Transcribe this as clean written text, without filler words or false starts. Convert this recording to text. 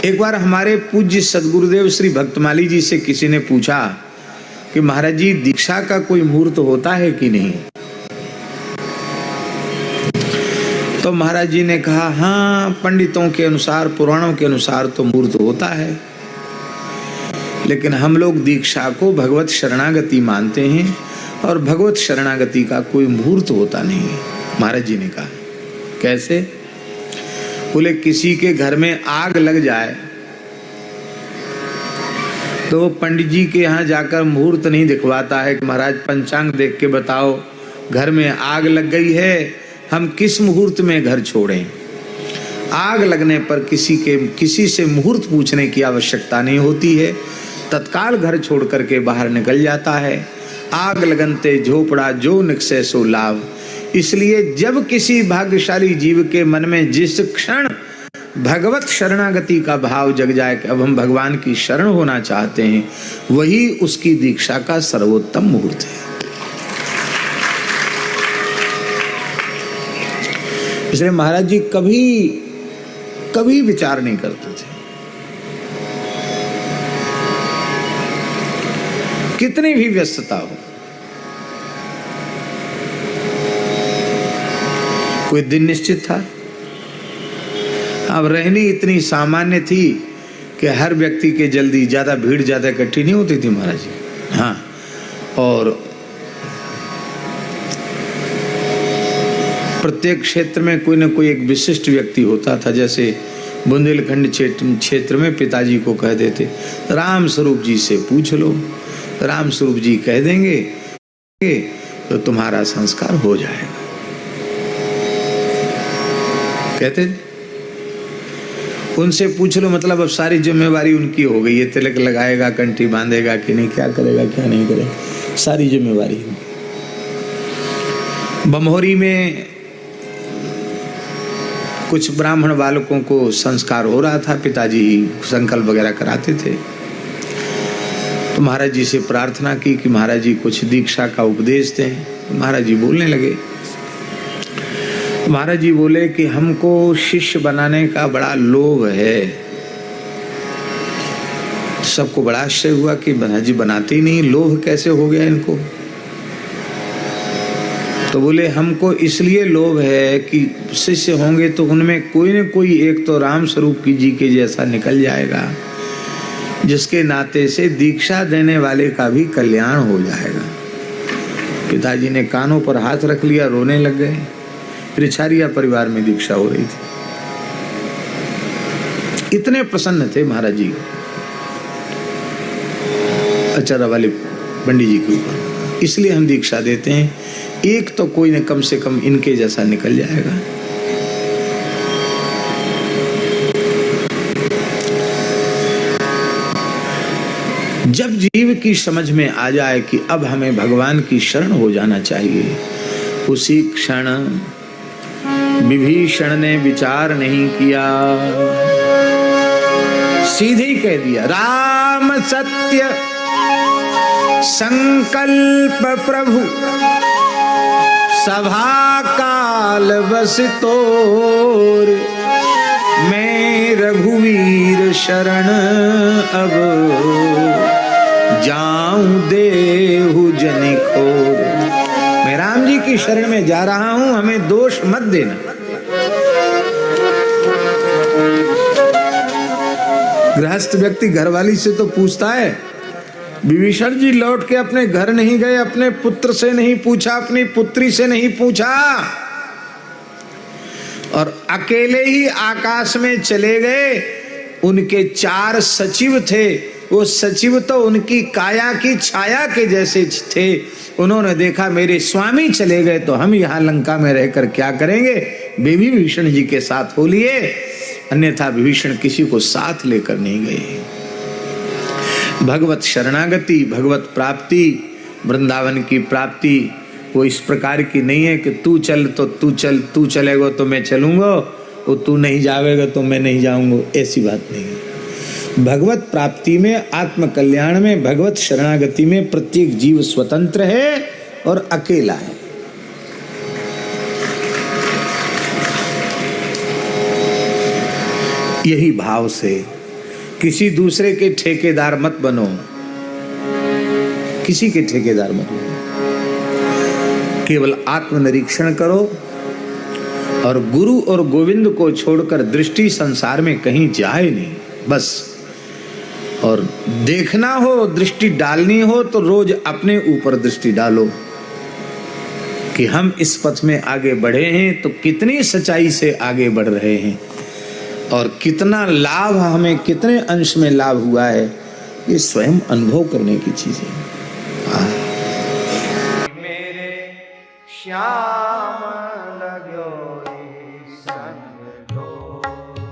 एक बार हमारे पूज्य सदगुरुदेव श्री भक्तमाली जी से किसी ने पूछा कि महाराज जी दीक्षा का कोई मुहूर्त होता है कि नहीं? तो महाराज जी ने कहा हाँ, पंडितों के अनुसार, पुराणों के अनुसार तो मुहूर्त होता है, लेकिन हम लोग दीक्षा को भगवत शरणागति मानते हैं और भगवत शरणागति का कोई मुहूर्त होता नहीं। महाराज जी ने कहा कैसे? बोले किसी के घर में आग लग जाए तो पंडित जी के यहाँ जाकर मुहूर्त नहीं दिखवाता है कि महाराज पंचांग देख के बताओ घर में आग लग गई है, हम किस मुहूर्त में घर छोड़ें। आग लगने पर किसी से मुहूर्त पूछने की आवश्यकता नहीं होती है, तत्काल घर छोड़ करके बाहर निकल जाता है। आग लगनते झोपड़ा जो निकसे सो लाभ। इसलिए जब किसी भाग्यशाली जीव के मन में जिस क्षण भगवत शरणागति का भाव जग जाए कि अब हम भगवान की शरण होना चाहते हैं, वही उसकी दीक्षा का सर्वोत्तम मुहूर्त है। इसलिए महाराज जी कभी विचार नहीं करते थे। कितनी भी व्यस्तता हो, कोई दिन निश्चित था। अब रहनी इतनी सामान्य थी कि हर व्यक्ति के जल्दी ज्यादा भीड़ ज्यादा इकट्ठी नहीं होती थी महाराज जी। हाँ, और प्रत्येक क्षेत्र में कोई न कोई एक विशिष्ट व्यक्ति होता था। जैसे बुंदेलखंड क्षेत्र में पिताजी को कह देते राम स्वरूप जी से पूछ लो, राम स्वरूप जी कह देंगे तो तुम्हारा संस्कार हो जाएगा। कहते उनसे पूछ लो, मतलब अब सारी जिम्मेवारी उनकी हो गई है। तिलक लगाएगा, कंठी बांधेगा कि नहीं, क्या करेगा क्या नहीं करेगा, सारी जिम्मेवारी। बमहोरी में कुछ ब्राह्मण बालकों को संस्कार हो रहा था, पिताजी संकल्प वगैरह कराते थे। तो महाराज जी से प्रार्थना की कि महाराज जी कुछ दीक्षा का उपदेश दें। महाराज जी बोलने लगे। महाराज जी बोले कि हमको शिष्य बनाने का बड़ा लोभ है। सबको बड़ा आश्चर्य हुआ कि महाराज जी बनाते ही नहीं, लोभ कैसे हो गया इनको। तो बोले हमको इसलिए लोभ है कि शिष्य होंगे तो उनमें कोई न कोई एक तो राम स्वरूप जी के जैसा निकल जाएगा, जिसके नाते से दीक्षा देने वाले का भी कल्याण हो जाएगा। पिताजी ने कानों पर हाथ रख लिया, रोने लग गए। त्रिछारिया परिवार में दीक्षा हो रही थी। इतने प्रसन्न थे महाराज जी आचार्य वाले पंडित जी के ऊपर। इसलिए हम दीक्षा देते हैं, एक तो कोई न कम से कम इनके जैसा निकल जाएगा। जब जीव की समझ में आ जाए कि अब हमें भगवान की शरण हो जाना चाहिए, उसी क्षण विभीषण ने विचार नहीं किया, सीधे ही कह दिया राम सत्य संकल्प प्रभु सभा काल बस तोर, मैं रघुवीर शरण अब जाऊं देहु जनिकोर। मैं राम जी की शरण में जा रहा हूं, हमें दोष मत देना। गृहस्थ व्यक्ति घरवाली से तो पूछता है, विभीषण जी लौट के अपने घर नहीं गए, अपने पुत्र से नहीं पूछा, अपनी पुत्री से नहीं पूछा, और अकेले ही आकाश में चले गए। उनके 4 सचिव थे, वो सचिव तो उनकी काया की छाया के जैसे थे। उन्होंने देखा मेरे स्वामी चले गए तो हम यहाँ लंका में रहकर क्या करेंगे, विभीषण जी के साथ हो लिए, अन्यथा विभीषण किसी को साथ लेकर नहीं गए। भगवत शरणागति, भगवत प्राप्ति, वृंदावन की प्राप्ति वो इस प्रकार की नहीं है कि तू चल तो तू चल, तू चलेगा तो मैं चलूंगा, और तू नहीं जाएगा तो मैं नहीं जाऊंगा, ऐसी बात नहीं है। भगवत प्राप्ति में, आत्म कल्याण में, भगवत शरणागति में प्रत्येक जीव स्वतंत्र है और अकेला है। यही भाव से किसी दूसरे के ठेकेदार मत बनो, किसी के ठेकेदार मत बनो। केवल आत्मनिरीक्षण करो और गुरु और गोविंद को छोड़कर दृष्टि संसार में कहीं जाए नहीं, बस। और देखना हो, दृष्टि डालनी हो तो रोज अपने ऊपर दृष्टि डालो कि हम इस पथ में आगे बढ़े हैं तो कितनी सच्चाई से आगे बढ़ रहे हैं और कितना लाभ हमें, कितने अंश में लाभ हुआ है, ये स्वयं अनुभव करने की चीज है। मेरे श्याम